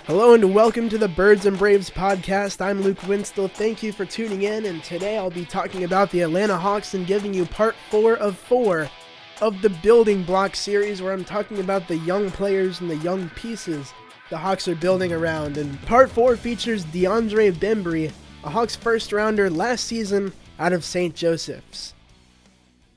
Hello and welcome to the Birds and Braves podcast. I'm Luke Winstel. Thank you for tuning in, and today I'll be talking about the Atlanta Hawks and giving you part 4 of 4 of the Building Block series, where I'm talking about the young players and the young pieces the Hawks are building around. And part 4 features DeAndre Bembry, a Hawks first rounder last season out of St. Joseph's.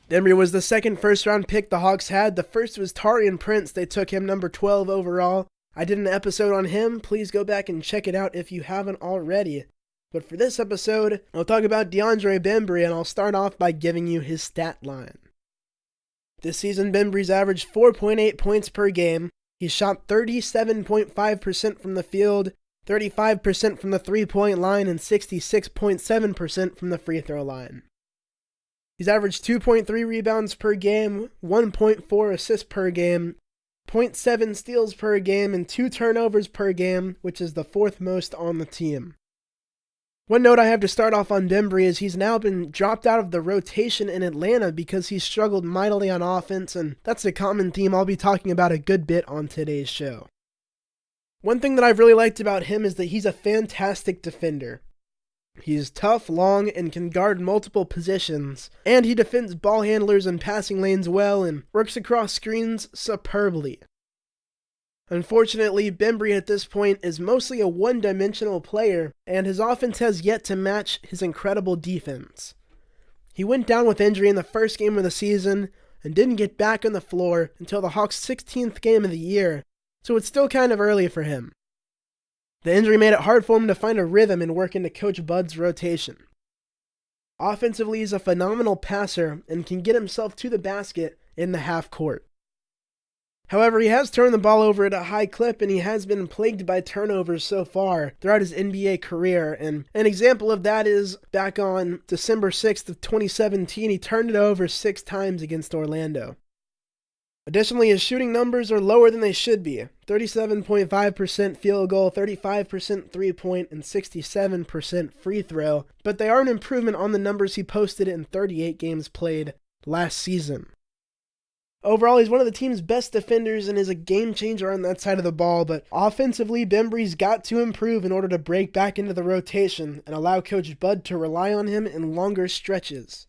Bembry was the second first round pick the Hawks had. The first was Taurean Prince. They took him number 12 overall. I did an episode on him. Please go back and check it out if you haven't already. But for this episode, I'll talk about DeAndre Bembry, and I'll start off by giving you his stat line. This season, Bembry's averaged 4.8 points per game. He shot 37.5% from the field, 35% from the three-point line, and 66.7% from the free throw line. He's averaged 2.3 rebounds per game, 1.4 assists per game, 0.7 steals per game, and 2 turnovers per game, which is the 4th most on the team. One note I have to start off on Bembry is he's now been dropped out of the rotation in Atlanta because he struggled mightily on offense, and that's a common theme I'll be talking about a good bit on today's show. One thing that I've really liked about him is that he's a fantastic defender. He's tough, long, and can guard multiple positions, and he defends ball handlers and passing lanes well and works across screens superbly. Unfortunately, Bembry at this point is mostly a one-dimensional player, and his offense has yet to match his incredible defense. He went down with injury in the first game of the season and didn't get back on the floor until the Hawks' 16th game of the year, so it's still kind of early for him. The injury made it hard for him to find a rhythm and work into Coach Bud's rotation. Offensively, he's a phenomenal passer and can get himself to the basket in the half court. However, he has turned the ball over at a high clip, and he has been plagued by turnovers so far throughout his NBA career, and an example of that is back on December 6th of 2017, he turned it over 6 times against Orlando. Additionally, his shooting numbers are lower than they should be. 37.5% field goal, 35% three-point, and 67% free throw, but they are an improvement on the numbers he posted in 38 games played last season. Overall, he's one of the team's best defenders and is a game changer on that side of the ball, but offensively, Bembry's got to improve in order to break back into the rotation and allow Coach Bud to rely on him in longer stretches.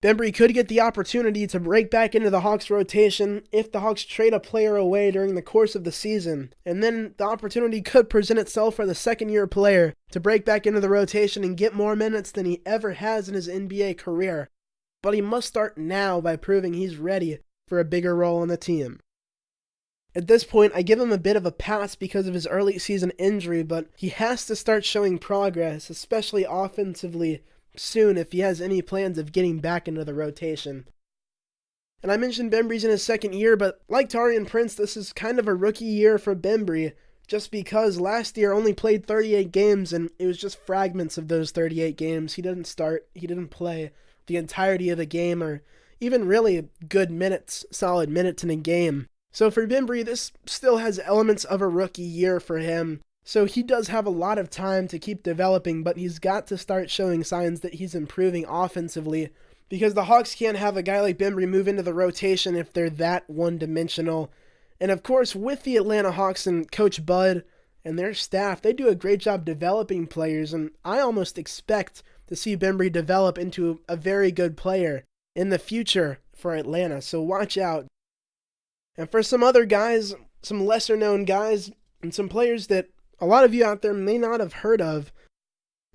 Bembry could get the opportunity to break back into the Hawks rotation if the Hawks trade a player away during the course of the season, and then the opportunity could present itself for the second-year player to break back into the rotation and get more minutes than he ever has in his NBA career. But he must start now by proving he's ready for a bigger role on the team. At this point, I give him a bit of a pass because of his early season injury, but he has to start showing progress, especially offensively, soon if he has any plans of getting back into the rotation. And I mentioned Bembry's in his second year, but like Taurean Prince, this is kind of a rookie year for Bembry, just because last year only played 38 games, and it was just fragments of those 38 games. He didn't start, he didn't play the entirety of a game, or even really good minutes, solid minutes in a game. So for Bembry, this still has elements of a rookie year for him. So he does have a lot of time to keep developing, but he's got to start showing signs that he's improving offensively, because the Hawks can't have a guy like Bembry move into the rotation if they're that one-dimensional. And of course, with the Atlanta Hawks and Coach Bud and their staff, they do a great job developing players, and I almost expect to see Bembry develop into a very good player in the future for Atlanta, so watch out. And for some other guys, some lesser-known guys, and some players that a lot of you out there may not have heard of,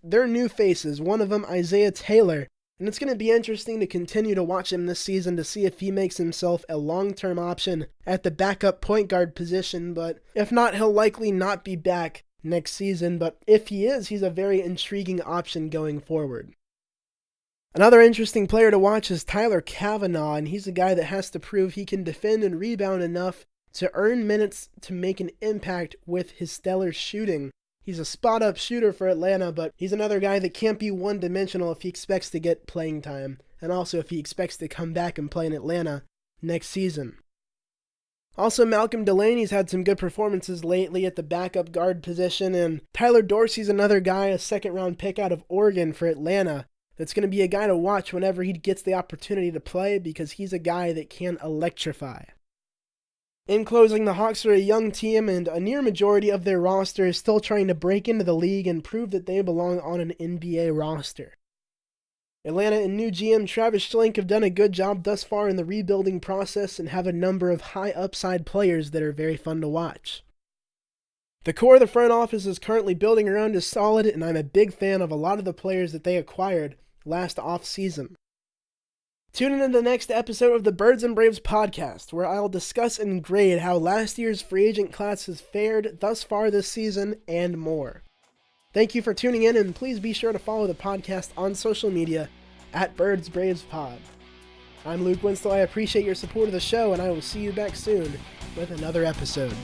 they're new faces. One of them, Isaiah Taylor. And it's going to be interesting to continue to watch him this season to see if he makes himself a long-term option at the backup point guard position. But if not, he'll likely not be back next season. But if he is, he's a very intriguing option going forward. Another interesting player to watch is Tyler Kavanaugh, and he's a guy that has to prove he can defend and rebound enough to earn minutes to make an impact with his stellar shooting. He's a spot-up shooter for Atlanta, but he's another guy that can't be one-dimensional if he expects to get playing time, and also if he expects to come back and play in Atlanta next season. Also, Malcolm Delaney's had some good performances lately at the backup guard position, and Tyler Dorsey's another guy, a second-round pick out of Oregon for Atlanta, that's going to be a guy to watch whenever he gets the opportunity to play because he's a guy that can electrify. In closing, the Hawks are a young team, and a near majority of their roster is still trying to break into the league and prove that they belong on an NBA roster. Atlanta and new GM Travis Schlenk have done a good job thus far in the rebuilding process and have a number of high upside players that are very fun to watch. The core of the front office is currently building around is solid, and I'm a big fan of a lot of the players that they acquired last off-season. Tune in to the next episode of the Birds and Braves podcast, where I'll discuss and grade how last year's free agent class has fared thus far this season and more. Thank you for tuning in, and please be sure to follow the podcast on social media at Birds Braves Pod. I'm Luke Winstel. I appreciate your support of the show, and I will see you back soon with another episode.